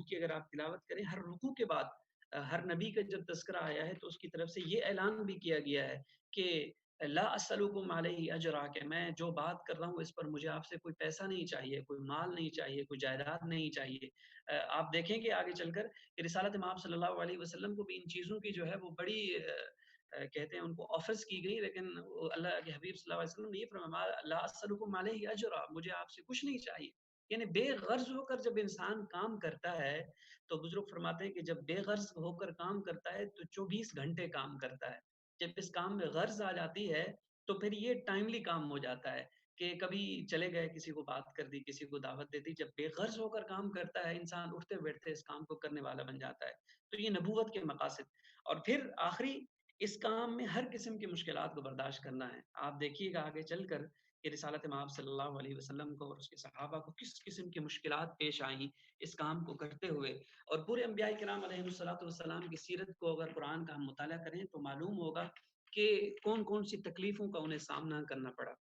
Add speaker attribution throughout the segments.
Speaker 1: درود کی اگر آپ تلاوت کریں، ہر رکوع کے بعد ہر نبی کا جب تذکرہ آیا ہے تو اس کی طرف سے یہ اعلان بھی کیا گیا ہے کہ لا اسألکم علیہ اجرا، کہ میں جو بات کر رہا ہوں اس پر مجھے آپ سے کوئی پیسہ نہیں چاہیے، کوئی مال نہیں چاہیے، کوئی جائیداد نہیں چاہیے۔ آپ دیکھیں گے آگے چل کر کہ رسالت امام صلی اللہ علیہ وسلم کو بھی ان چیزوں کی جو ہے وہ بڑی کہتے ہیں ان کو آفرز کی گئی، لیکن اللہ کے حبیب صلی اللہ علیہ وسلم نے یہ فرمایا لا اسألکم علیہ اجرا، مجھے آپ سے کچھ نہیں چاہیے۔ یعنی بے غرض ہو کر جب انسان کام کرتا ہے تو بزرگ فرماتے ہیں کہ جب بے غرض ہو کر کام کرتا ہے تو 24 گھنٹے کام کرتا ہے۔ جب اس کام میں غرض آ جاتی ہے تو پھر یہ ٹائملی کام ہو جاتا ہے کہ کبھی چلے گئے، کسی کو بات کر دی، کسی کو دعوت دے دی۔ جب بے غرض ہو کر کام کرتا ہے انسان اٹھتے بیٹھتے اس کام کو کرنے والا بن جاتا ہے۔ تو یہ نبوت کے مقاصد، اور پھر آخری اس کام میں ہر قسم کی مشکلات کو برداشت کرنا ہے۔ آپ دیکھیے گا آگے چل کر کہ رسالت مآب صلی اللہ علیہ وسلم کو اور اس کے صحابہ کو کس قسم کی مشکلات پیش آئیں اس کام کو کرتے ہوئے، اور پورے انبیاء کرام علیہ الصلوۃ والسلام کی سیرت کو اگر قرآن کا ہم مطالعہ کریں تو معلوم ہوگا کہ کون کون سی تکلیفوں کا انہیں سامنا کرنا پڑا۔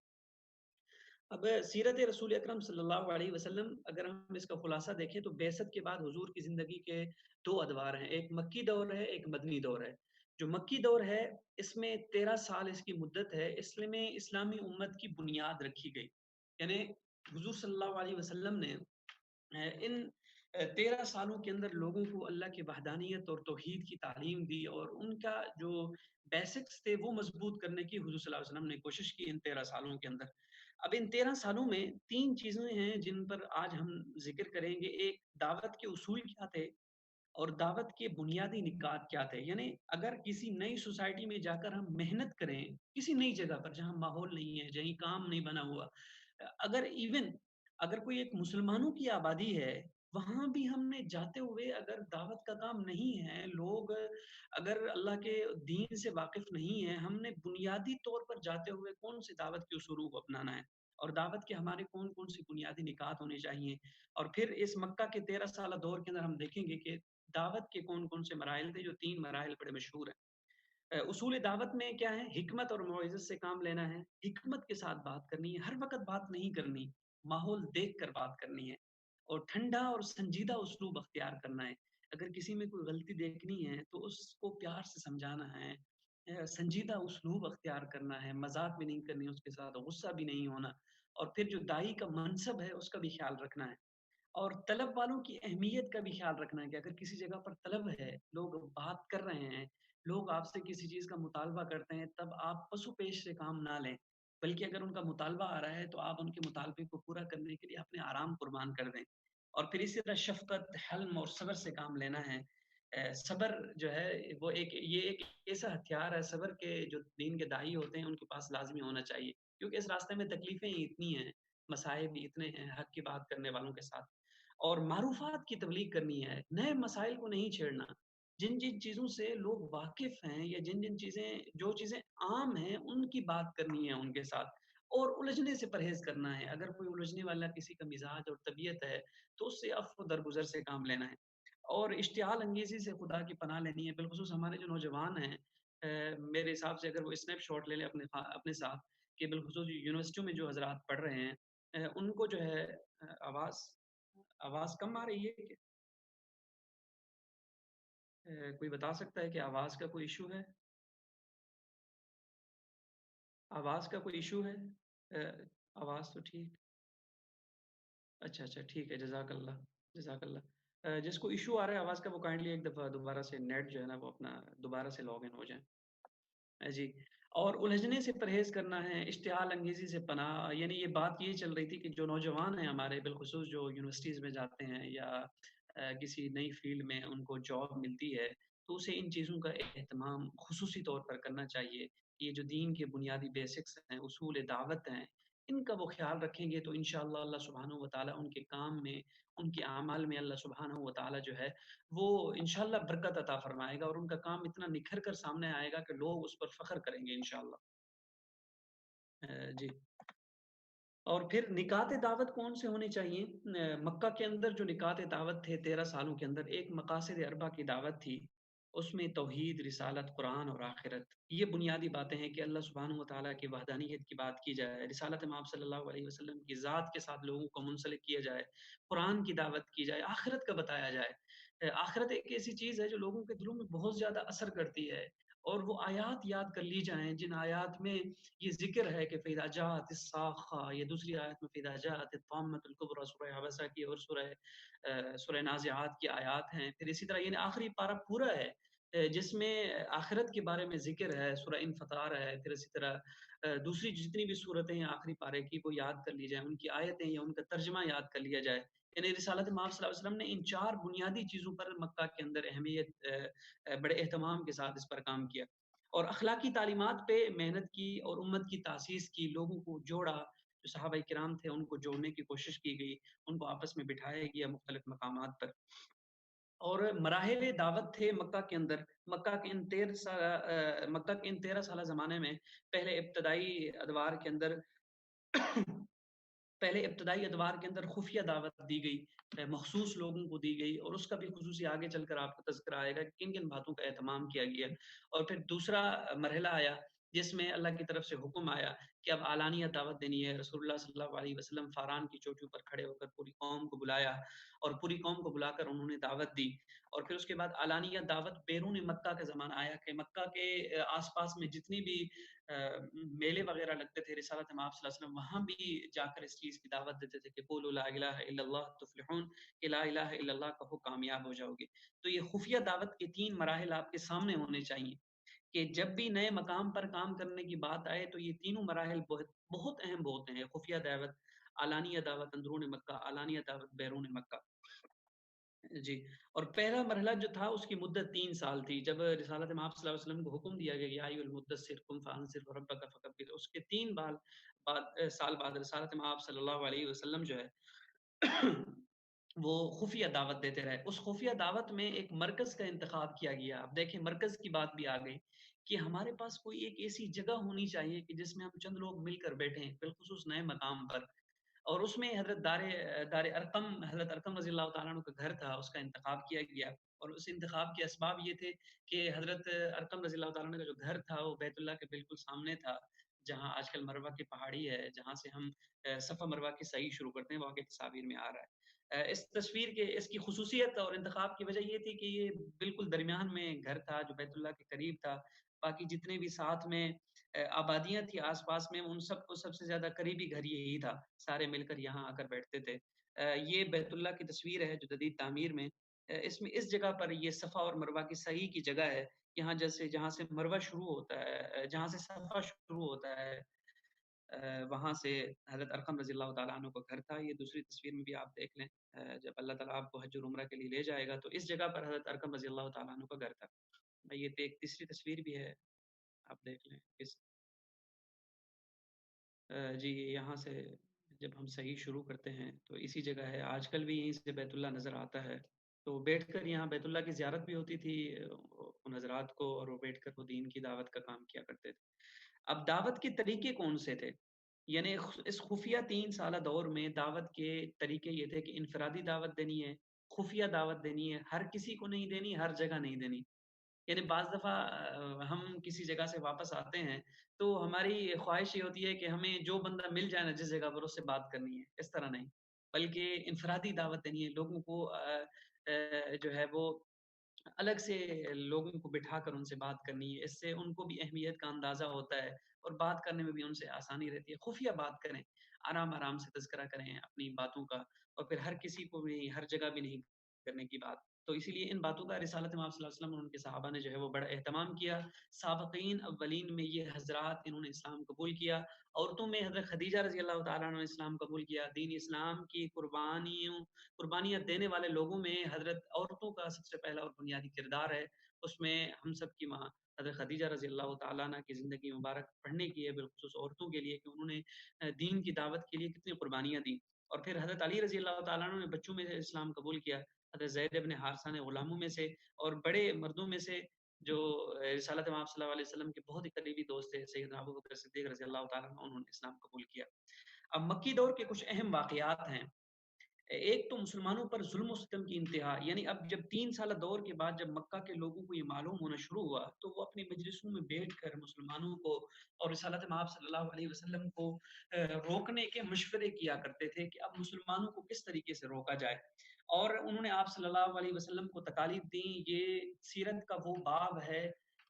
Speaker 1: اب سیرت رسول اکرم صلی اللہ علیہ وسلم اگر ہم اس کا خلاصہ دیکھیں تو بعثت کے بعد حضور کی زندگی کے دو ادوار ہیں، ایک مکی دور ہے، ایک مدنی دور ہے۔ جو مکی دور ہے اس میں 13 سال اس کی مدت ہے، اس میں اسلامی امت کی بنیاد رکھی گئی، یعنی حضور صلی اللہ علیہ وسلم نے ان 13 سالوں کے اندر لوگوں کو اللہ کی وحدانیت اور توحید کی تعلیم دی، اور ان کا جو بیسکس تھے وہ مضبوط کرنے کی حضور صلی اللہ علیہ وسلم نے کوشش کی ان 13 سالوں کے اندر۔ اب ان 13 سالوں میں 3 چیزیں ہیں جن پر آج ہم ذکر کریں گے۔ ایک، دعوت کے اصول کیا تھے، اور دعوت کے بنیادی نکات کیا تھے۔ یعنی اگر کسی نئی سوسائٹی میں جا کر ہم محنت کریں، کسی نئی جگہ پر جہاں ماحول نہیں ہے، جہیں کام نہیں بنا ہوا، اگر ایون اگر کوئی ایک مسلمانوں کی آبادی ہے، وہاں بھی ہم نے جاتے ہوئے اگر دعوت کا کام نہیں ہے، لوگ اگر اللہ کے دین سے واقف نہیں ہیں، ہم نے بنیادی طور پر جاتے ہوئے کون سی دعوت کے اصولوں کو اپنانا ہے، اور دعوت کے ہمارے کون کون سی بنیادی نکات ہونے چاہیے۔ اور پھر اس مکہ کے 13 سالہ دور کے اندر ہم دیکھیں گے کہ دعوت کے کون کون سے مراحل تھے، جو 3 مراحل بڑے مشہور ہیں۔ اصول دعوت میں کیا ہے؟ حکمت اور موعظت سے کام لینا ہے، حکمت کے ساتھ بات کرنی ہے، ہر وقت بات نہیں کرنی، ماحول دیکھ کر بات کرنی ہے، اور ٹھنڈا اور سنجیدہ اسلوب اختیار کرنا ہے۔ اگر کسی میں کوئی غلطی دیکھنی ہے تو اس کو پیار سے سمجھانا ہے، سنجیدہ اسلوب اختیار کرنا ہے، مذاق بھی نہیں کرنی اس کے ساتھ، غصہ بھی نہیں ہونا، اور پھر جو دائی کا منصب ہے اس کا بھی خیال رکھنا ہے، اور طلب والوں کی اہمیت کا بھی خیال رکھنا ہے کہ اگر کسی جگہ پر طلب ہے، لوگ بات کر رہے ہیں، لوگ آپ سے کسی چیز کا مطالبہ کرتے ہیں، تب آپ پسو پیش سے کام نہ لیں، بلکہ اگر ان کا مطالبہ آ رہا ہے تو آپ ان کے مطالبے کو پورا کرنے کے لیے اپنے آرام قربان کر دیں۔ اور پھر اسی طرح شفقت، حلم اور صبر سے کام لینا ہے۔ صبر جو ہے وہ ایک ایسا ہتھیار ہے، صبر کے جو دین کے داعی ہوتے ہیں ان کے پاس لازمی ہونا چاہیے، کیونکہ اس راستے میں تکلیفیں ہی اتنی ہیں، مصائب بھی اتنے ہیں حق کی بات کرنے والوں کے ساتھ۔ اور معروفات کی تبلیغ کرنی ہے، نئے مسائل کو نہیں چھیڑنا، جن جن چیزوں سے لوگ واقف ہیں یا جن جن چیزیں عام ہیں ان کی بات کرنی ہے ان کے ساتھ، اور الجھنے سے پرہیز کرنا ہے۔ اگر کوئی الجھنے والا کسی کا مزاج اور طبیعت ہے تو اس سے عفو درگزر سے کام لینا ہے، اور اشتعال انگیزی سے خدا کی پناہ لینی ہے۔ بالخصوص ہمارے جو نوجوان ہیں، میرے حساب سے اگر وہ اسنیپ شاٹ لے لیں اپنے ساتھ، کہ بالخصوص یونیورسٹیوں میں جو حضرات پڑھ رہے ہیں، ان کو جو ہے آواز آواز کم آ رہی ہے کہ کوئی بتا سکتا ہے کہ آواز کا کوئی ایشو ہے؟ آواز کا کوئی ایشو ہے؟ آواز تو ٹھیک، اچھا اچھا ٹھیک ہے، جزاک اللہ، جزاک اللہ۔ جس کو ایشو آ رہا ہے آواز کا وہ کائنڈلی ایک دفعہ دوبارہ سے نیٹ جو ہے نا وہ اپنا دوبارہ سے لاگ ان ہو جائیں۔ جی، اور الجھنے سے پرہیز کرنا ہے، اشتعال انگیزی سے پناہ، یعنی یہ بات یہ چل رہی تھی کہ جو نوجوان ہیں ہمارے، بالخصوص جو یونیورسٹیز میں جاتے ہیں یا کسی نئی فیلڈ میں ان کو جاب ملتی ہے، تو اسے ان چیزوں کا اہتمام خصوصی طور پر کرنا چاہیے۔ یہ جو دین کے بنیادی بیسکس ہیں، اصول دعوت ہیں، ان کا وہ خیال رکھیں گے تو انشاءاللہ اللہ سبحانہ و تعالیٰ ان کے کام میں، ان کے اعمال میں اللہ سبحانہ و تعالیٰ جو ہے وہ انشاءاللہ برکت عطا فرمائے گا، اور ان کا کام اتنا نکھر کر سامنے آئے گا کہ لوگ اس پر فخر کریں گے انشاءاللہ۔ جی، اور پھر نکات دعوت کون سے ہونے چاہیے؟ مکہ کے اندر جو نکات دعوت تھے 13 سالوں کے اندر، ایک مقاصد اربع کی دعوت تھی، اس میں توحید، رسالت، قرآن اور آخرت، یہ بنیادی باتیں ہیں کہ اللہ سبحانہ و تعالیٰ کی وحدانیت کی بات کی جائے، رسالت امام صلی اللہ علیہ وسلم کی ذات کے ساتھ لوگوں کو منسلک کیا جائے، قرآن کی دعوت کی جائے، آخرت کا بتایا جائے۔ آخرت ایک ایسی چیز ہے جو لوگوں کے دلوں میں بہت زیادہ اثر کرتی ہے، اور وہ آیات یاد کر لی جائیں جن آیات میں یہ ذکر ہے کہ فَإِذَا جَاءَتِ الصَّاخَّةُ، یہ دوسری آیت میں فَإِذَا جَاءَتِ الطَّامَّةُ الْكُبْرىٰ سورہ عبسہ کی، اور سورہ نازعات کی آیات ہیں۔ پھر اسی طرح یہ آخری پارہ پورا ہے جس میں آخرت کے بارے میں ذکر ہے، سورہ انفطار ہے۔ پھر اسی طرح دوسری جتنی بھی صورتیں ہیں آخری پارے کی وہ یاد کر لی جائیں، ان کی آیتیں یا ان کا ترجمہ یاد کر لیا جائے۔ یعنی رسالت مآب صلی اللہ علیہ وسلم نے ان 4 بنیادی چیزوں پر مکہ کے اندر بڑے اہتمام کے ساتھ اس پر کام کیا، اور اخلاقی تعلیمات پہ محنت کی اور امت کی تاسیس کی، لوگوں کو جوڑا، جو صحابہ کرام تھے ان کو جوڑنے کی کوشش کی گئی، ان کو آپس میں بٹھایا گیا مختلف مقامات پر، اور مراحل دعوت تھے مکہ کے اندر۔ مکہ کے ان 13 سالہ زمانے میں پہلے ابتدائی ادوار کے اندر خفیہ دعوت دی گئی، مخصوص لوگوں کو دی گئی، اور اس کا بھی خصوصی آگے چل کر آپ کو تذکرہ آئے گا کہ کن کن باتوں کا اہتمام کیا گیا۔ اور پھر دوسرا مرحلہ آیا جس میں اللہ کی طرف سے حکم آیا کہ اب علانیہ دعوت دینی ہے۔ رسول اللہ صلی اللہ علیہ وسلم فاران کی چوٹیوں پر کھڑے ہو کر پوری قوم کو بلایا، اور پوری قوم کو بلا کر انہوں نے دعوت دی۔ اور پھر اس کے بعد علانیہ دعوت بیرون مکہ کا زمانہ آیا کہ مکہ کے آس پاس میں جتنی بھی میلے وغیرہ لگتے تھے، رسالت مآب صلی اللہ علیہ وسلم وہاں بھی جا کر اس چیز کی دعوت دیتے تھے کہ قولوا لا الہ الا اللہ تفلحون، کہ لا الہ الا اللہ کہو کامیاب ہو جاؤ گے۔ تو یہ خفیہ دعوت کے 3 مراحل آپ کے سامنے ہونے چاہیے کہ جب بھی نئے مقام پر کام کرنے کی بات آئے تو یہ تینوں مراحل بہت بہت اہم ہوتے ہیں: خفیہ دعوت، علانیہ دعوت اندرون مکہ، علانیہ دعوت بیرون مکہ۔ جی، اور پہلا مرحلہ جو تھا اس کی مدت 3 سال تھی۔ جب رسالت مآب صلی اللہ علیہ وسلم کو حکم دیا گیا یا ایھا المدثر قم فانذر وربک فکبر، اس کے 3 سال بعد رسالت مآب صلی اللہ علیہ وسلم جو ہے وہ خفیہ دعوت دیتے رہے۔ اس خفیہ دعوت میں ایک مرکز کا انتخاب کیا گیا۔ اب دیکھیں مرکز کی بات بھی آ گئی کہ ہمارے پاس کوئی ایک ایسی جگہ ہونی چاہیے کہ جس میں ہم چند لوگ مل کر بیٹھیں، بالخصوص نئے مقام پر، اور اس میں دار ارقم، حضرت ارقم رضی اللہ تعالیٰ عنہ کا گھر تھا، اس کا انتخاب کیا گیا، اور اس انتخاب کے اسباب یہ تھے کہ حضرت ارقم رضی اللہ تعالیٰ عنہ کا جو گھر تھا وہ بیت اللہ کے بالکل سامنے تھا، جہاں آج کل مروہ کی پہاڑی ہے، جہاں سے ہم صفا مروہ کی سعی شروع کرتے ہیں، واقعی تصاویر میں آ رہا ہے۔ اس کی خصوصیت اور انتخاب کی وجہ یہ تھی کہ یہ بالکل درمیان میں گھر تھا جو بیت اللہ کے قریب تھا۔ باقی جتنے بھی ساتھ میں آبادیاں تھی آس پاس میں، ان سب کو سب سے زیادہ قریبی گھر یہی تھا، سارے مل کر یہاں آ کر بیٹھتے تھے۔ یہ بیت اللہ کی تصویر ہے جو جدید تعمیر میں اس جگہ پر یہ صفا اور مروہ کی سعی کی جگہ ہے، یہاں جہاں سے مروہ شروع ہوتا ہے، جہاں سے صفا شروع ہوتا ہے، وہاں سے حضرت ارقم رضی اللہ تعالیٰ عنہ کا گھر تھا۔ یہ دوسری تصویر میں بھی آپ دیکھ لیں، جب اللہ تعالیٰ آپ کو حج اور عمرہ کے لیے لے جائے گا تو اس جگہ پر حضرت ارقم رضی اللہ تعالیٰ عنہ کا گھر تھا۔ یہ ایک تیسری تصویر بھی ہے، آپ دیکھ لیں جی یہاں سے جب ہم صحیح شروع کرتے ہیں تو اسی جگہ ہے، آج کل بھی یہیں سے بیت اللہ نظر آتا ہے، تو بیٹھ کر یہاں بیت اللہ کی زیارت بھی ہوتی تھی ان حضرات کو، اور وہ بیٹھ کر وہ دین کی دعوت کا کام کیا کرتے تھے۔ اب دعوت کے طریقے کون سے تھے؟ یعنی اس خفیہ 3 سالہ دور میں دعوت کے طریقے یہ تھے کہ انفرادی دعوت دینی ہے، خفیہ دعوت دینی ہے، ہر کسی کو نہیں دینی، ہر جگہ نہیں دینی۔ یعنی بعض دفعہ ہم کسی جگہ سے واپس آتے ہیں تو ہماری خواہش یہ ہوتی ہے کہ ہمیں جو بندہ مل جائے نا جس جگہ پر، اس سے بات کرنی ہے، اس طرح نہیں، بلکہ انفرادی دعوت دینی ہے، لوگوں کو جو ہے وہ الگ سے لوگوں کو بٹھا کر ان سے بات کرنی ہے، اس سے ان کو بھی اہمیت کا اندازہ ہوتا ہے، اور بات کرنے میں بھی ان سے آسانی رہتی ہے۔ خفیہ بات کریں، آرام آرام سے تذکرہ کریں اپنی باتوں کا، اور پھر ہر کسی کو بھی ہر جگہ بھی نہیں کرنے کی بات۔ تو اسی لیے ان باتوں کا رسالت میں آپ صلی اللہ علیہ وسلم اور ان کے صحابہ نے جو ہے وہ بڑا اہتمام کیا۔ سابقین اولین میں یہ حضرات انہوں نے اسلام قبول کیا۔ عورتوں میں حضرت خدیجہ رضی اللہ تعالیٰ عنہ نے اسلام قبول کیا۔ دین اسلام کی قربانیاں دینے والے لوگوں میں حضرت عورتوں کا سب سے پہلا اور بنیادی کردار ہے۔ اس میں ہم سب کی ماں حضرت خدیجہ رضی اللہ تعالیٰ عنہ کی زندگی مبارک پڑھنے کی ہے، بالخصوص عورتوں کے لیے، کہ انہوں نے دین کی دعوت کے لیے کتنی قربانیاں دی۔ اور پھر حضرت علی رضی اللہ تعالیٰ عنہ نے بچوں میں سے اسلام قبول کیا، حضرت زید ابن حارثہ نے غلاموں میں سے، اور بڑے مردوں میں سے جو رسالت مآب صلی اللہ علیہ وسلم کے بہت ہی قریبی دوست تھے، سیدنا ابوبکر صدیق رضی اللہ تعالیٰ عنہ، انہوں نے اسلام قبول کیا۔ اب مکی دور کے کچھ اہم واقعات ہیں۔ ایک تو مسلمانوں پر ظلم و ستم کی انتہا، یعنی اب جب 3 سالہ دور کے بعد جب مکہ کے لوگوں کو یہ معلوم ہونا شروع ہوا تو وہ اپنی مجلسوں میں بیٹھ کر مسلمانوں کو اور رسالت مآب صلی اللہ علیہ وسلم کو روکنے کے مشورے کیا کرتے تھے کہ اب مسلمانوں کو کس طریقے سے روکا جائے۔ اور انہوں نے آپ صلی اللہ علیہ وسلم کو تکالیف دی. یہ سیرت کا وہ باب ہے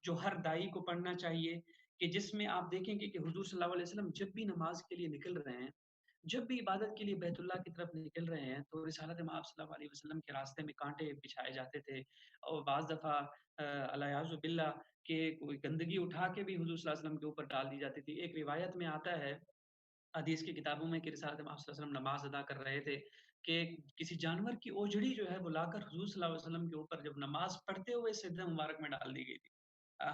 Speaker 1: جو ہر دائی کو پڑھنا چاہیے، کہ جس میں آپ دیکھیں گے کہ حضور صلی اللہ علیہ وسلم جب بھی نماز کے لیے نکل رہے ہیں، جب بھی عبادت کے لیے بیت اللہ کی طرف نکل رہے ہیں، تو رسالت مآب صلی اللہ علیہ وسلم کے راستے میں کانٹے بچھائے جاتے تھے. اور بعض دفعہ الیاذ باللہ کہ کوئی گندگی اٹھا کے بھی حضور صلی اللہ علیہ وسلم کے اوپر ڈال دی جاتی تھی. ایک روایت میں آتا ہے حدیث کی کتابوں میں کہ رسالت مآب صلی اللہ علیہ وسلم نماز ادا کر رہے تھے کہ کسی جانور کی اوجڑی جو ہے وہ لا کر حضور صلی اللہ علیہ وسلم کے اوپر جب نماز پڑھتے ہوئے سجدہ مبارک میں ڈال دی گئی تھی.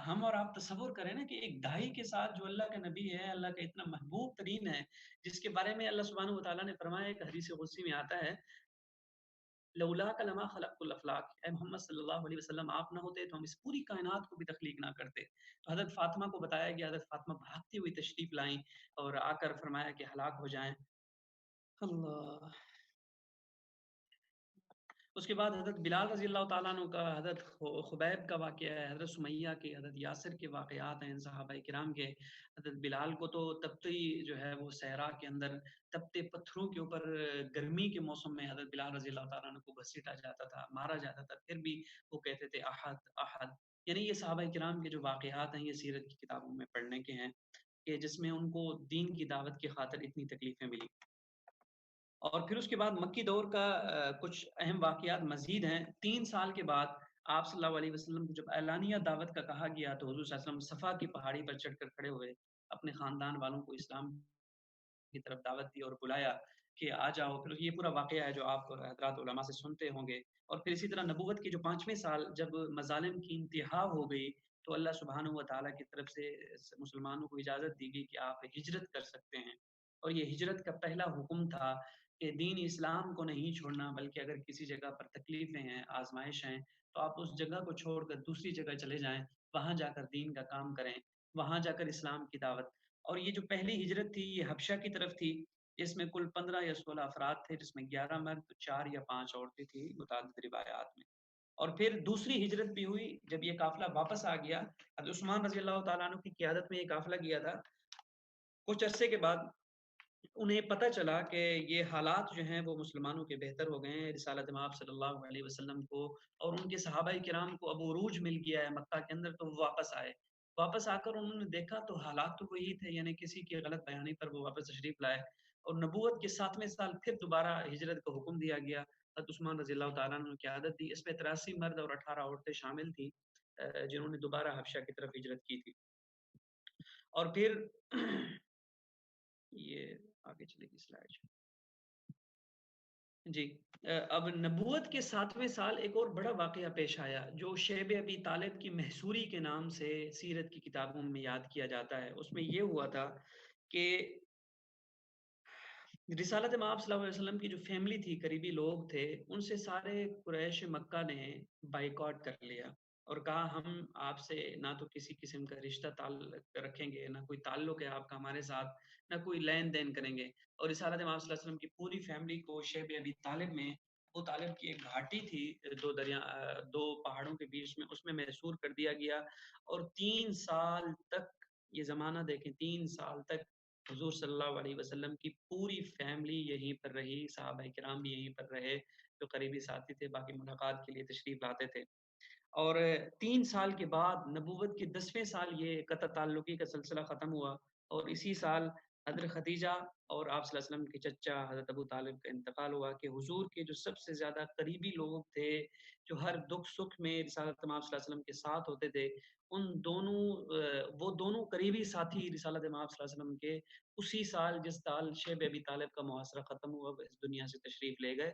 Speaker 1: ہم اور آپ تصور کریں نا کہ ایک دائی کے ساتھ جو اللہ کا نبی ہے، اللہ کا اتنا محبوب ترین ہے، جس کے بارے میں اللہ سبحانہ و تعالیٰ نے فرمایا، ایک حدیث قدسی میں آتا ہے، لولاک لما خلقت الافلاک، اے محمد صلی اللہ علیہ وسلم آپ نہ ہوتے تو ہم اس پوری کائنات کو بھی تخلیق نہ کرتے. تو حضرت فاطمہ کو بتایا گیا، حضرت فاطمہ بھاگتی ہوئی تشریف لائیں اور آ کر فرمایا کہ ہلاک ہو جائیں. اللہ. اس کے بعد حضرت بلال رضی اللہ تعالیٰ عنہ کا، حضرت خبیب کا واقعہ ہے، حضرت سمیہ کے، حضرت یاسر کے واقعات ہیں صحابہ کرام کے. حضرت بلال کو تو تپتی جو ہے وہ صحرا کے اندر تپتے پتھروں کے اوپر گرمی کے موسم میں حضرت بلال رضی اللہ تعالیٰ عنہ کو گھسیٹا جاتا تھا، مارا جاتا تھا، پھر بھی وہ کہتے تھے احد احد. یعنی یہ صحابہ کرام کے جو واقعات ہیں یہ سیرت کی کتابوں میں پڑھنے کے ہیں، کہ جس میں ان کو دین کی دعوت کی خاطر اتنی تکلیفیں ملی. اور پھر اس کے بعد مکی دور کا کچھ اہم واقعات مزید ہیں. 3 سال کے بعد آپ صلی اللہ علیہ وسلم کو جب اعلانیہ دعوت کا کہا گیا تو حضور صلی اللہ علیہ وسلم صفا کی پہاڑی پر چڑھ کر کھڑے ہوئے، اپنے خاندان والوں کو اسلام کی طرف دعوت دی اور بلایا کہ آ جاؤ. پھر یہ پورا واقعہ ہے جو آپ حضرات علماء سے سنتے ہوں گے. اور پھر اسی طرح نبوت کے جو 5ویں سال جب مظالم کی انتہا ہو گئی تو اللہ سبحانہ و تعالیٰ کی طرف سے مسلمانوں کو اجازت دی گئی کہ آپ ہجرت کر سکتے ہیں. اور یہ ہجرت کا پہلا حکم تھا کہ دین اسلام کو نہیں چھوڑنا، بلکہ اگر کسی جگہ پر تکلیفیں ہیں، آزمائش ہیں، تو آپ اس جگہ کو چھوڑ کر دوسری جگہ چلے جائیں، وہاں جا کر دین کا کام کریں، وہاں جا کر اسلام کی دعوت. اور یہ جو پہلی ہجرت تھی یہ حبشہ کی طرف تھی، جس میں کل 15 یا 16 افراد تھے، جس میں 11 مرد، 4 یا 5 عورتیں تھیں متعدد روایات میں. اور پھر دوسری ہجرت بھی ہوئی جب یہ قافلہ واپس آ گیا. حضرت عثمان رضی اللہ تعالیٰ عنہ کی قیادت میں یہ قافلہ گیا تھا. کچھ عرصے کے بعد انہیں پتہ چلا کہ یہ حالات جو ہیں وہ مسلمانوں کے بہتر ہو گئے ہیں. رسالت مآب صلی اللہ علیہ وسلم کو اور ان کے صحابہ کرام کو اب عروج مل گیا ہے مکہ کے اندر، تو وہ واپس آئے. واپس آ کر انہوں نے دیکھا تو حالات تو وہی تھے، یعنی کسی کی غلط بیانی پر وہ واپس تشریف لائے. اور نبوت کے 7ویں سال پھر دوبارہ ہجرت کا حکم دیا گیا. حضرت عثمان رضی اللہ تعالیٰ عنہ نے قیادت دی. اس میں 83 مرد اور 18 عورتیں شامل تھیں جنہوں نے دوبارہ حبشہ کی طرف ہجرت کی تھی. اور پھر یہ آگے چلے گی سلائڈ جی. اب نبوت کے 7ویں سال ایک اور بڑا واقعہ پیش آیا جو شیب ابی طالب کی محصوری کے نام سے سیرت کی کتابوں میں یاد کیا جاتا ہے. اس میں یہ ہوا تھا کہ رسالت مآب صلی اللہ علیہ وسلم کی جو فیملی تھی، قریبی لوگ تھے، ان سے سارے قریش مکہ نے بائیکاٹ کر لیا اور کہا ہم آپ سے نہ تو کسی قسم کا رشتہ تعلق رکھیں گے، نہ کوئی تعلق ہے آپ کا ہمارے ساتھ، نہ کوئی لین دین کریں گے. اور رسالت مآب صلی اللہ علیہ وسلم کی پوری فیملی کو شیب ابی طالب میں، ابو طالب کی ایک گھاٹی تھی دو پہاڑوں کے بیچ میں، اس میں محصور کر دیا گیا. اور 3 سال تک، یہ زمانہ دیکھیں، 3 سال تک حضور صلی اللہ علیہ وسلم کی پوری فیملی یہیں پر رہی. صحابہ کرام بھی یہیں پر رہے جو قریبی ساتھی تھے، باقی ملاقات کے لیے تشریف لاتے تھے. اور 3 سال کے بعد نبوت کے 10ویں سال یہ قطع تعلقی کا سلسلہ ختم ہوا. اور اسی سال حضرت خدیجہ اور آپ صلی اللہ علیہ وسلم کے چچا حضرت ابو طالب کا انتقال ہوا، کہ حضور کے جو سب سے زیادہ قریبی لوگ تھے، جو ہر دکھ سکھ میں رسالت مآب صلی اللہ علیہ وسلم کے ساتھ ہوتے تھے، وہ دونوں قریبی ساتھی رسالت مآب صلی اللہ علیہ وسلم کے اسی سال جس سال شیب ابی طالب کا محاصرہ ختم ہوا وہ اس دنیا سے تشریف لے گئے.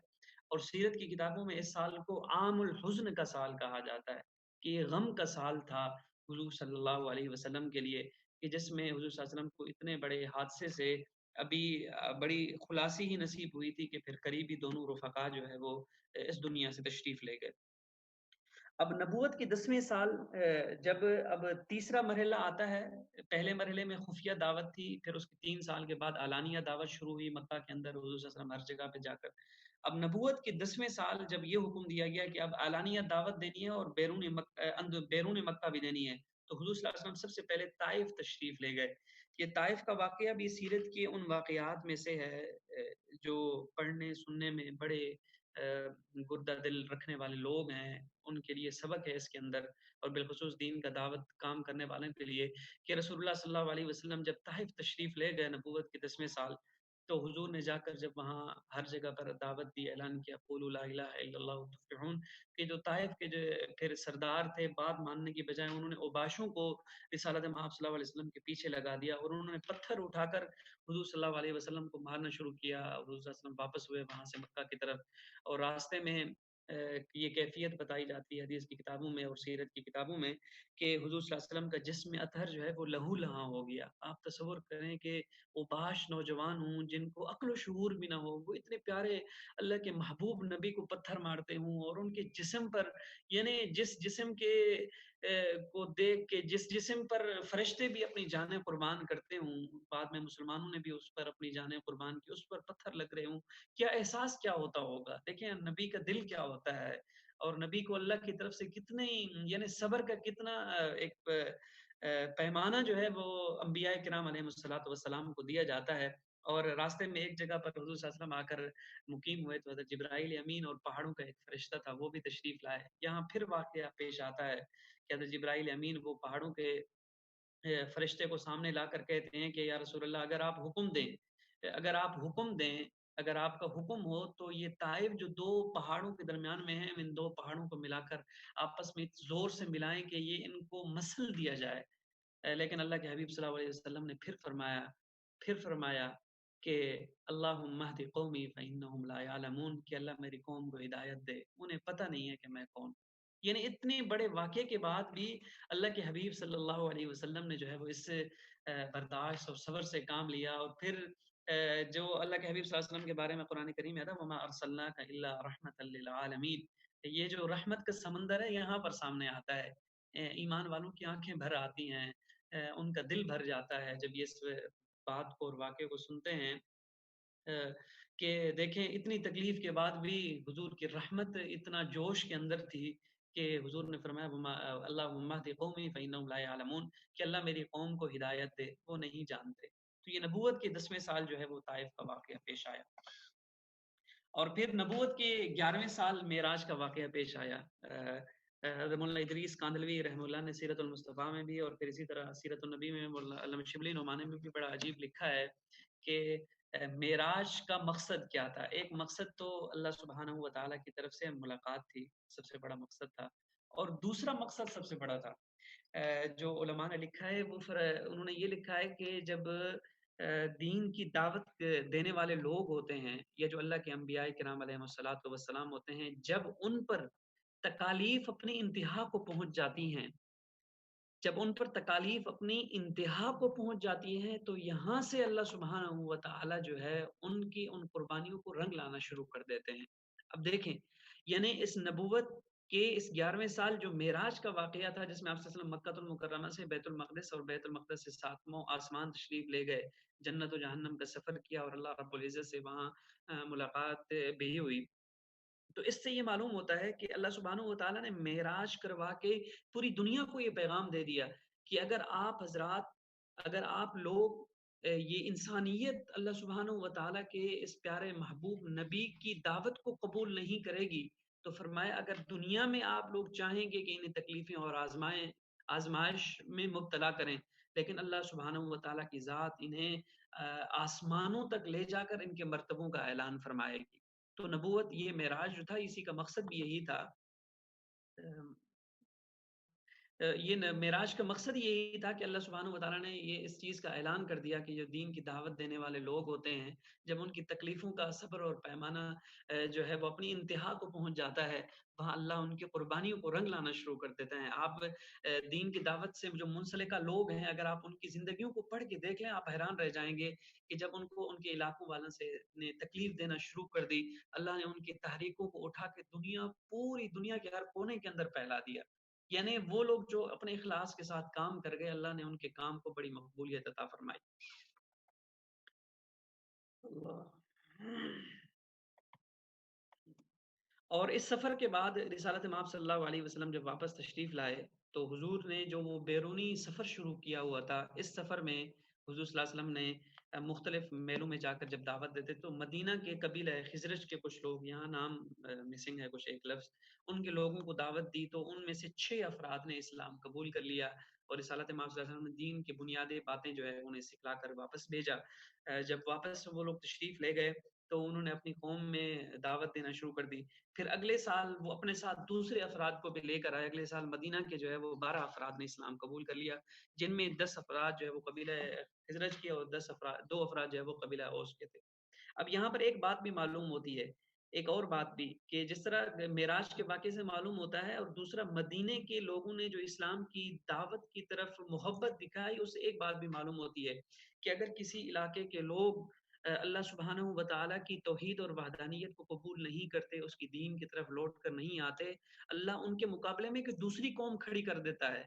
Speaker 1: اور سیرت کی کتابوں میں اس سال کو عام الحزن کا سال کہا جاتا ہے، کہ یہ غم کا سال تھا حضور صلی اللہ علیہ وسلم کے لیے، کہ جس میں حضور صلی اللہ علیہ وسلم کو اتنے بڑے حادثے سے ابھی بڑی خلاصی ہی نصیب ہوئی تھی کہ پھر قریبی دونوں رفقا جو ہے وہ اس دنیا سے تشریف لے گئے. اب نبوت کے 10ویں سال جب اب تیسرا مرحلہ آتا ہے، پہلے مرحلے میں خفیہ دعوت تھی، پھر اس کے 3 سال کے بعد اعلانیہ دعوت شروع ہوئی مکہ کے اندر حضور صلی اللہ علیہ وسلم ہر جگہ پہ جا کر. اب نبوت کے 10ویں سال جب یہ حکم دیا گیا کہ اب اعلانیہ دعوت دینی ہے اور بیرون مکہ بھی دینی ہے، تو حضور صلی اللہ علیہ وسلم سب سے پہلے طائف تشریف لے گئے. یہ طائف کا واقعہ بھی سیرت کے ان واقعات میں سے ہے جو پڑھنے سننے میں بڑے گردہ دل رکھنے والے لوگ ہیں ان کے لیے سبق ہے اس کے اندر، اور بالخصوص دین کا دعوت کام کرنے والوں کے لیے، کہ رسول اللہ صلی اللہ علیہ وسلم جب طائف تشریف لے گئے نبوت کے 10ویں سال، تو حضور نے جا کر جب وہاں ہر جگہ پر دعوت دی، اعلان کیا قولوا لا الہ الا اللہ تفلحون، کہ جو طائف کے جو پھر سردار تھے، بات ماننے کی بجائے انہوں نے اوباشوں کو رسالت مآب صلی اللہ علیہ وسلم کے پیچھے لگا دیا، اور انہوں نے پتھر اٹھا کر حضور صلی اللہ علیہ وسلم کو مارنا شروع کیا۔ حضور صلی اللہ علیہ وسلم واپس ہوئے وہاں سے مکہ کی طرف، اور راستے میں یہ کیفیت بتائی جاتی ہے حدیث کی کتابوں میں اور سیرت کی کتابوں میں، کہ حضور صلی اللہ علیہ وسلم کا جسم اطہر جو ہے وہ لہو لہاں ہو گیا۔ آپ تصور کریں کہ اوباش نوجوان ہوں جن کو عقل و شعور بھی نہ ہو، وہ اتنے پیارے اللہ کے محبوب نبی کو پتھر مارتے ہوں، اور ان کے جسم پر، یعنی جس جسم کے کو دیکھ کے، جس جسم پر فرشتے بھی اپنی جانیں قربان کرتے ہوں، بعد میں مسلمانوں نے بھی اس پر اپنی جانیں قربان کی، اس پر پتھر لگ رہے ہوں، کیا احساس کیا ہوتا ہوگا؟ دیکھیں نبی کا دل کیا ہوتا ہے، اور نبی کو اللہ کی طرف سے کتنی، یعنی صبر کا کتنا ایک پیمانہ جو ہے وہ انبیاء کرام علیہ الصلوۃ والسلام کو دیا جاتا ہے۔ اور راستے میں ایک جگہ پر حضور صلی اللہ علیہ وسلم آ کر مقیم ہوئے، تو حضرت جبرائیل امین اور پہاڑوں کا ایک فرشتہ تھا، وہ بھی تشریف لائے۔ یہاں پھر واقعہ پیش آتا ہے کہ حضرت جبرائیل امین وہ پہاڑوں کے فرشتے کو سامنے لا کر کہتے ہیں کہ یا رسول اللہ، اگر آپ حکم دیں، اگر آپ حکم دیں، اگر آپ کا حکم ہو تو یہ طائف جو دو پہاڑوں کے درمیان میں ہے، ان دو پہاڑوں کو ملا کر آپس میں زور سے ملائیں کہ یہ ان کو مسل دیا جائے۔ لیکن اللہ کے حبیب صلی اللہ علیہ وسلم نے پھر فرمایا کہ اللہم اہد قومی فانہم لا یعلمون، کہ اللہ میری قوم کو ہدایت دے، انہیں پتہ نہیں ہے کہ میں کون۔ یعنی اتنے بڑے واقعے کے بعد بھی اللہ کے حبیب صلی اللہ علیہ وسلم نے جو ہے وہ اس سے برداشت اور صبر سے کام لیا، اور پھر جو اللہ کے حبیب صلی اللہ علیہ وسلم کے بارے میں قرآن کریم میں آتا ہے وما ارسلناک الا رحمۃ للعالمین، یہ جو رحمت کا سمندر ہے یہاں پر سامنے آتا ہے۔ ایمان والوں کی آنکھیں بھر آتی ہیں، ان کا دل بھر جاتا ہے جب یہ اس بات کو اور واقعے کو سنتے ہیں، کہ دیکھیں اتنی تکلیف کے بعد بھی حضور کی رحمت اتنا جوش کے اندر تھی کہ حضور نے فرمایا اللہم اہد قومی فانہم لا یعلمون، کہ اللہ میری قوم کو ہدایت دے، وہ نہیں جانتے۔ تو یہ نبوت کے 10ویں سال جو ہے وہ طائف کا واقعہ پیش آیا، اور پھر نبوت کے 11ویں سال معراج کا واقعہ پیش آیا۔ حضرت مولانا ادریس کاندھلوی رحمہ اللہ نے سیرت المصطفیٰ میں بھی، اور پھر اسی طرح سیرت النبی میں مولانا علامہ شبلی نعمانی میں بھی بڑا عجیب لکھا ہے کہ معراج کا مقصد کیا تھا۔ ایک مقصد تو اللہ سبحانہ و تعالیٰ کی طرف سے ملاقات تھی، سب سے بڑا مقصد تھا، اور دوسرا مقصد سب سے بڑا تھا جو علماء نے لکھا ہے وہ انہوں نے یہ لکھا ہے کہ جب دین کی دعوت دینے والے لوگ ہوتے ہیں، یا جو اللہ کے انبیاء کرام علیہ الصلوۃ والسلام ہوتے ہیں، جب ان پر تکالیف اپنی انتہا کو پہنچ جاتی ہیں، جب ان پر تکالیف اپنی انتہا کو پہنچ جاتی ہیں، تو یہاں سے اللہ سبحانہ و تعالی جو ہے ان کی ان قربانیوں کو رنگ لانا شروع کر دیتے ہیں۔ اب دیکھیں، یعنی اس نبوت کے اس 11ویں سال جو معراج کا واقعہ تھا، جس میں آپ صلی اللہ علیہ وسلم مکہ المکرمہ سے بیت المقدس اور بیت المقدس سے 7واں آسمان تشریف لے گئے، جنت و جہنم کا سفر کیا، اور اللہ رب العزت سے وہاں ملاقات بھی ہوئی، تو اس سے یہ معلوم ہوتا ہے کہ اللہ سبحانہ و تعالیٰ نے معراج کروا کے پوری دنیا کو یہ پیغام دے دیا کہ اگر آپ حضرات، اگر آپ لوگ یہ انسانیت اللہ سبحانہ و تعالیٰ کے اس پیارے محبوب نبی کی دعوت کو قبول نہیں کرے گی، تو فرمایا اگر دنیا میں آپ لوگ چاہیں گے کہ انہیں تکلیفیں اور آزمائش میں مبتلا کریں، لیکن اللہ سبحانہ و تعالیٰ کی ذات انہیں آسمانوں تک لے جا کر ان کے مرتبوں کا اعلان فرمائے گی۔ تو نبوت یہ معراج جو تھا، اسی کا مقصد بھی یہی تھا۔ یہ معراج کا مقصد یہی تھا کہ اللہ سبحانہ و تعالیٰ نے یہ اس چیز کا اعلان کر دیا کہ جو دین کی دعوت دینے والے لوگ ہوتے ہیں، جب ان کی تکلیفوں کا صبر اور پیمانہ جو ہے وہ اپنی انتہا کو پہنچ جاتا ہے، وہاں اللہ ان کی قربانیوں کو رنگ لانا شروع کر دیتے ہیں۔ آپ دین کی دعوت سے جو منسلکہ لوگ ہیں، اگر آپ ان کی زندگیوں کو پڑھ کے دیکھ لیں، آپ حیران رہ جائیں گے کہ جب ان کو ان کے علاقوں والوں سے نے تکلیف دینا شروع کر دی، اللہ نے ان کی تحریکوں کو اٹھا کے پوری دنیا کے ہر کونے کے اندر پھیلا دیا۔ یعنی وہ لوگ جو اپنے اخلاص کے ساتھ کام کر گئے، اللہ نے ان کے کام کو بڑی مقبولیت عطا فرمائی۔ اور اس سفر کے بعد رسالت مآب صلی اللہ علیہ وسلم جب واپس تشریف لائے، تو حضور نے جو وہ بیرونی سفر شروع کیا ہوا تھا، اس سفر میں حضور صلی اللہ علیہ وسلم نے مختلف میلوں میں جا کر جب دعوت دیتے تو مدینہ کے قبیلہ خزرج کے کچھ لوگ، یہاں نام مسنگ ہے کچھ ایک لفظ، ان کے لوگوں کو دعوت دی تو ان میں سے 6 افراد نے اسلام قبول کر لیا اور رسالت مآب صلی اللہ علیہ وسلم نے دین کی بنیادی باتیں جو ہے انہیں سکھلا کر واپس بھیجا۔ جب واپس وہ لوگ تشریف لے گئے تو انہوں نے اپنی قوم میں دعوت دینا شروع کر دی۔ پھر اگلے سال وہ اپنے ساتھ دوسرے افراد کو بھی لے کر آئے، اگلے سال مدینہ کے جو ہے وہ 12 افراد نے اسلام قبول کر لیا، جن میں 10 افراد جو ہے وہ قبیلہ خزرج کے اور 2 افراد جو ہے وہ قبیلہ اوس کے تھے۔ اب یہاں پر ایک بات بھی معلوم ہوتی ہے، ایک اور بات بھی کہ جس طرح معراج کے واقعے سے معلوم ہوتا ہے، اور دوسرا مدینے کے لوگوں نے جو اسلام کی دعوت کی طرف محبت دکھائی، اس سے ایک بات بھی معلوم ہوتی ہے کہ اگر کسی علاقے کے لوگ اللہ سبحانہ و تعالیٰ کی توحید اور وحدانیت کو قبول نہیں کرتے، اس کی دین کی طرف لوٹ کر نہیں آتے، اللہ ان کے مقابلے میں ایک دوسری قوم کھڑی کر دیتا ہے۔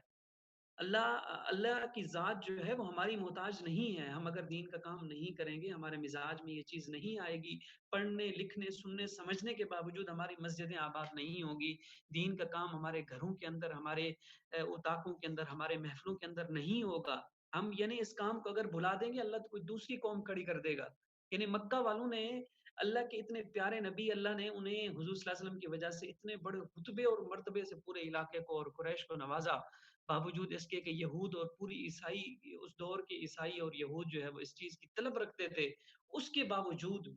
Speaker 1: اللہ کی ذات جو ہے وہ ہماری محتاج نہیں ہے، ہم اگر دین کا کام نہیں کریں گے، ہمارے مزاج میں یہ چیز نہیں آئے گی، پڑھنے لکھنے سننے سمجھنے کے باوجود ہماری مسجدیں آباد نہیں ہوں گی، دین کا کام ہمارے گھروں کے اندر، ہمارے اتاقوں کے اندر، ہمارے محفلوں کے اندر نہیں ہوگا، ہم یعنی اس کام کو اگر بھلا دیں گے، اللہ تو کوئی دوسری قوم کھڑی کر دے گا۔ یعنی مکہ والوں نے اللہ کے اتنے پیارے نبی، اللہ نے انہیں حضور صلی اللہ علیہ وسلم کی وجہ سے اتنے بڑے رتبے اور مرتبے سے پورے علاقے کو اور قریش کو نوازا، باوجود اس کے کہ یہود اور پوری عیسائی، اس دور کے عیسائی اور یہود جو ہے وہ اس چیز کی طلب رکھتے تھے، اس کے باوجود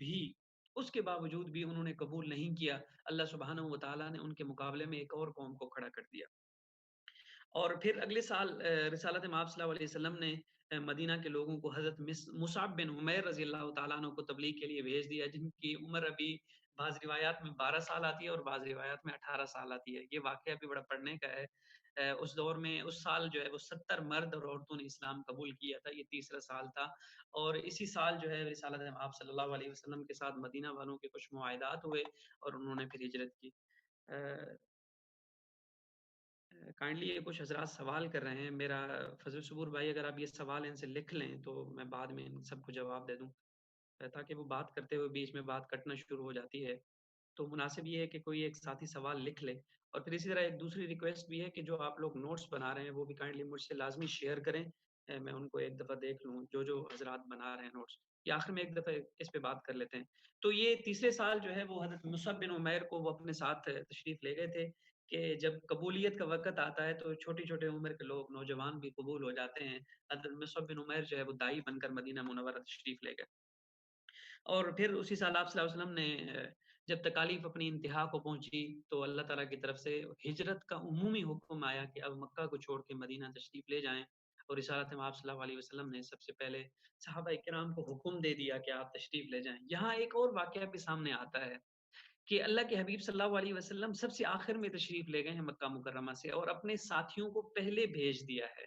Speaker 1: بھی انہوں نے قبول نہیں کیا۔ اللہ سبحانہ و تعالیٰ نے ان کے مقابلے میں ایک اور قوم کو کھڑا کر دیا۔ اور پھر اگلے سال رسالت مآب صلی اللہ علیہ وسلم نے مدینہ کے لوگوں کو حضرت مصعب بن عمیر رضی اللہ تعالیٰ عنہ کو تبلیغ کے لیے بھیج دیا، جن کی عمر ابھی بعض روایات میں 12 سال آتی ہے اور بعض روایات میں 18 سال آتی ہے۔ یہ واقعہ بھی بڑا پڑھنے کا ہے۔ اس دور میں اس سال جو ہے وہ 70 مرد اور عورتوں نے اسلام قبول کیا تھا، یہ تیسرا سال تھا، اور اسی سال جو ہے رسالت مآب صلی اللہ علیہ وسلم کے ساتھ مدینہ والوں کے کچھ معاہدات ہوئے اور انہوں نے پھر ہجرت کی۔ کائنڈلی یہ کچھ حضرات سوال کر رہے ہیں، میرا فضل صبور بھائی اگر آپ یہ سوال ان سے لکھ لیں تو میں بعد میں ان سب کو جواب دے دوں، تاکہ وہ بات کرتے ہوئے بیچ میں بات کٹنا شروع ہو جاتی ہے، تو مناسب یہ ہے کہ کوئی ایک ساتھی سوال لکھ لے، اور پھر اسی طرح ایک دوسری ریکویسٹ بھی ہے کہ جو آپ لوگ نوٹس بنا رہے ہیں وہ بھی کائنڈلی مجھ سے لازمی شیئر کریں، میں ان کو ایک دفعہ دیکھ لوں جو حضرات بنا رہے ہیں نوٹس، یا آخر میں ایک دفعہ اس پہ بات کر لیتے ہیں۔ تو یہ تیسرے سال جو ہے وہ حضرت مصعب بن عمیر کو وہ اپنے ساتھ تشریف لے گئے تھے کہ جب قبولیت کا وقت آتا ہے تو چھوٹی چھوٹے عمر کے لوگ نوجوان بھی قبول ہو جاتے ہیں۔ حضرت مصعب بن عمیر جو ہے وہ دائی بن کر مدینہ منورہ تشریف لے گئے، اور پھر اسی سال آپ صلی اللہ علیہ وسلم نے جب تکالیف اپنی انتہا کو پہنچی تو اللہ تعالیٰ کی طرف سے ہجرت کا عمومی حکم آیا کہ اب مکہ کو چھوڑ کے مدینہ تشریف لے جائیں، اور رسالت میں آپ صلی اللہ علیہ وسلم نے سب سے پہلے صحابہ کرام کو حکم دے دیا کہ آپ تشریف لے جائیں۔ یہاں ایک اور واقعہ بھی سامنے آتا ہے کہ اللہ کے حبیب صلی اللہ علیہ وسلم سب سے آخر میں تشریف لے گئے ہیں مکہ مکرمہ سے، اور اپنے ساتھیوں کو پہلے بھیج دیا ہے۔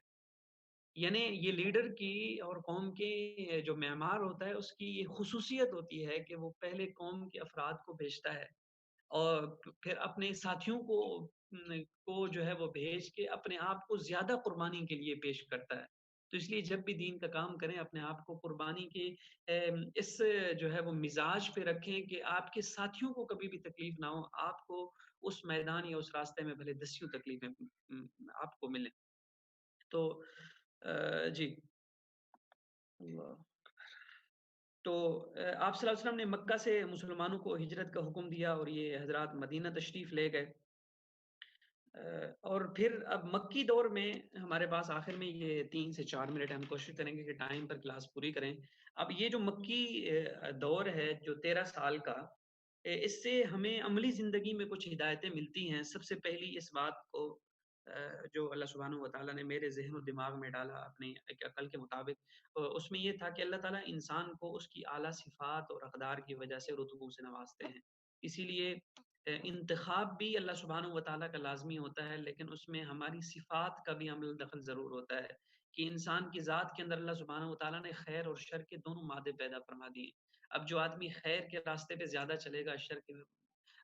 Speaker 1: یعنی یہ لیڈر کی اور قوم کے جو معمار ہوتا ہے اس کی یہ خصوصیت ہوتی ہے کہ وہ پہلے قوم کے افراد کو بھیجتا ہے اور پھر اپنے ساتھیوں کو جو ہے وہ بھیج کے اپنے آپ کو زیادہ قربانی کے لیے پیش کرتا ہے۔ تو اس لیے جب بھی دین کا کام کریں اپنے آپ کو قربانی کے اس جو ہے وہ مزاج پہ رکھیں کہ آپ کے ساتھیوں کو کبھی بھی تکلیف نہ ہو، آپ کو اس میدان یا اس راستے میں بھلے دسیوں تکلیفیں آپ کو ملیں۔ تو جی اللہ، تو آپ صلی اللہ علیہ وسلم نے مکہ سے مسلمانوں کو ہجرت کا حکم دیا اور یہ حضرات مدینہ تشریف لے گئے۔ اور پھر اب مکی دور میں ہمارے پاس آخر میں یہ 3 سے 4 منٹ ہم کوشش کریں گے کہ ٹائم پر کلاس پوری کریں۔ اب یہ جو مکی دور ہے جو 13 سال کا، اس سے ہمیں عملی زندگی میں کچھ ہدایتیں ملتی ہیں۔ سب سے پہلی اس بات کو جو اللہ سبحانہ و تعالیٰ نے میرے ذہن و دماغ میں ڈالا اپنی ایک عقل کے مطابق، اس میں یہ تھا کہ اللہ تعالیٰ انسان کو اس کی اعلیٰ صفات اور اقدار کی وجہ سے رتبوں سے نوازتے ہیں، اسی لیے انتخاب بھی اللہ سبحانہ و تعالیٰ کا لازمی ہوتا ہے، لیکن اس میں ہماری صفات کا بھی عمل دخل ضرور ہوتا ہے کہ انسان کی ذات کے اندر اللہ سبحانہ و تعالیٰ نے خیر اور شر کے دونوں مادے پیدا فرما دیے۔ اب جو آدمی خیر کے راستے پہ زیادہ چلے گا، شر کے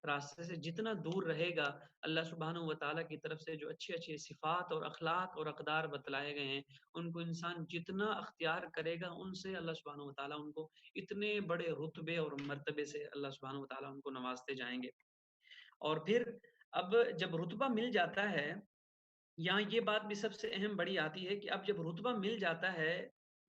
Speaker 1: راستے سے جتنا دور رہے گا، اللہ سبحانہ و تعالیٰ کی طرف سے جو اچھے اچھے صفات اور اخلاق اور اقدار بتلائے گئے ہیں ان کو انسان جتنا اختیار کرے گا، ان سے اللہ سبحانہ و تعالیٰ ان کو اتنے بڑے رتبے اور مرتبے سے اللہ سبحانہ و تعالیٰ ان کو نوازتے جائیں گے۔ اور پھر اب جب رتبہ مل جاتا ہے، یہاں یہ بات بھی سب سے اہم بڑی آتی ہے کہ اب جب رتبہ مل جاتا ہے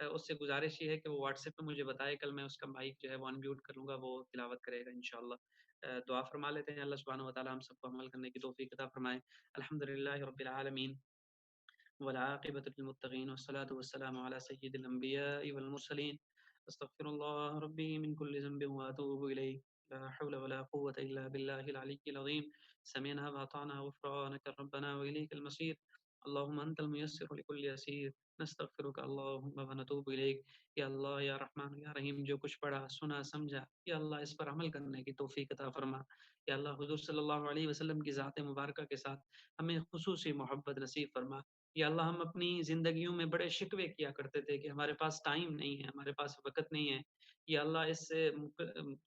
Speaker 1: اس سے گزارش یہ ہے کہ وہ واٹس ایپ پہ مجھے بتائے، کل میں اس کا مائک جو ہے وہ انمیوٹ کر لوں گا، وہ تلاوت کرے گا انشاءاللہ۔ دعا فرما لیتے ہیں، اللہ سبحانہ وتعالی ہم سب کو عمل کرنے کی توفیق عطا فرمائے۔ الحمدللہ رب العالمین والعاقبة للمتقين والصلاة والسلام على سيد الأنبياء والمرسلين، أستغفر الله ربي من كل ذنب وأتوب إليه، لا حول ولا قوة إلا بالله العلي العظيم، سمعنا وأطعنا غفرانك ربنا وإليك المصير، اللهم أنت الميسر لكل يسير، نستغفرك اللهم ونتوب إليك۔ یا اللہ یا رحمان یا رحیم، جو کچھ پڑھا سنا سمجھا یا اللہ اس پر عمل کرنے کی توفیق عطا فرما۔ یا اللہ حضور صلی اللہ علیہ وسلم کی ذات مبارکہ کے ساتھ ہمیں خصوصی محبت نصیب فرما۔ یا اللہ ہم اپنی زندگیوں میں بڑے شکوے کیا کرتے تھے کہ ہمارے پاس ٹائم نہیں ہے، ہمارے پاس وقت نہیں ہے۔ یا اللہ اس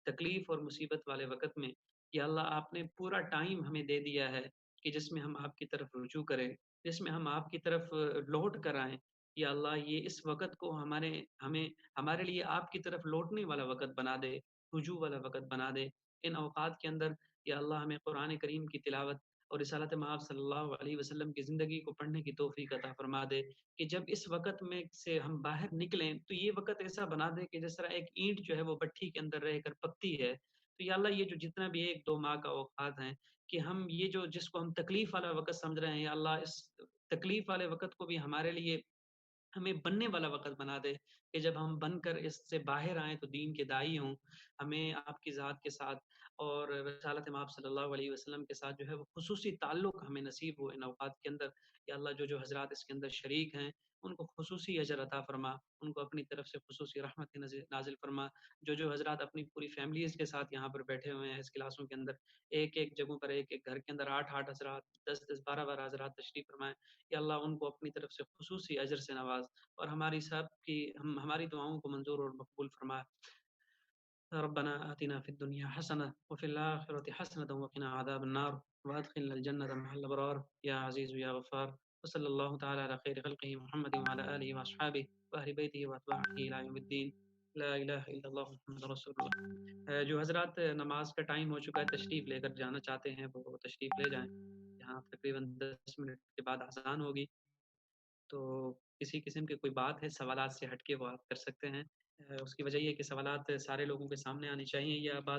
Speaker 1: تکلیف اور مصیبت والے وقت میں یا اللہ آپ نے پورا ٹائم ہمیں دے دیا ہے کہ جس میں ہم آپ کی طرف رجوع کریں، جس میں ہم آپ کی طرف لوٹ کر آئیں۔ یا اللہ یہ اس وقت کو ہمارے لیے آپ کی طرف لوٹنے والا وقت بنا دے، رجوع والا وقت بنا دے۔ ان اوقات کے اندر یا اللہ ہمیں قرآن کریم کی تلاوت اور رسالت مآب صلی اللہ علیہ وسلم کی زندگی کو پڑھنے کی توفیق عطا فرما دے کہ جب اس وقت میں سے ہم باہر نکلیں تو یہ وقت ایسا بنا دے کہ جس طرح ایک اینٹ جو ہے وہ بھٹی کے اندر رہ کر پکتی ہے، تو یا اللہ یہ جو جتنا بھی 1-2 ماہ کا اوقات ہیں کہ ہم یہ جو جس کو ہم تکلیف والا وقت سمجھ رہے ہیں، یا اللہ اس تکلیف والے وقت کو بھی ہمارے لیے ہمیں بننے والا وقت بنا دے کہ جب ہم بن کر اس سے باہر آئیں تو دین کے داعی ہوں، ہمیں آپ کی ذات کے ساتھ اور رسالت مآب صلی اللہ علیہ وسلم کے ساتھ جو ہے وہ خصوصی تعلق ہمیں نصیب ہو ان اوقات کے اندر۔ یا اللہ جو جو حضرات اس کے اندر شریک ہیں ان کو خصوصی اجر عطا فرما، ان کو اپنی طرف سے خصوصی رحمت نازل فرما۔ جو جو حضرات اپنی پوری فیملیز کے ساتھ یہاں پر بیٹھے ہوئے ہیں اس کلاسوں کے اندر، ایک ایک جگہوں پر ایک ایک گھر کے اندر 8-8 حضرات، 10-10 12-12 حضرات تشریف فرمائیں۔ یا اللہ ان کو اپنی طرف سے خصوصی اجر سے نواز اور ہماری ہماری دعاؤں کو منظور اور مقبول فرما۔ ربنا آتنا في الدنيا حسنة وفي الآخرة حسنة وقنا عذاب النار وأدخلنا الجنة مع الأبرار يا عزيز يا غفار، وصلى الله تعالى على خير خلقه محمد وعلى آله وأصحابه وأهل بيته وأتباعه إلى يوم الدين، لا إله إلا الله محمد رسول الله۔ جو حضرات نماز کا ٹائم ہو چکا ہے تشریف لے کر جانا چاہتے ہیں وہ تشریف لے جائیں، یہاں تقریباً 10 منٹ کے بعد اذان ہوگی، تو کسی قسم کی کوئی بات ہے سوالات سے ہٹ کے وہ آپ کر سکتے ہیں۔ اس کی وجہ یہ ہے کہ سوالات سارے لوگوں کے سامنے آنی چاہیے، یا بعض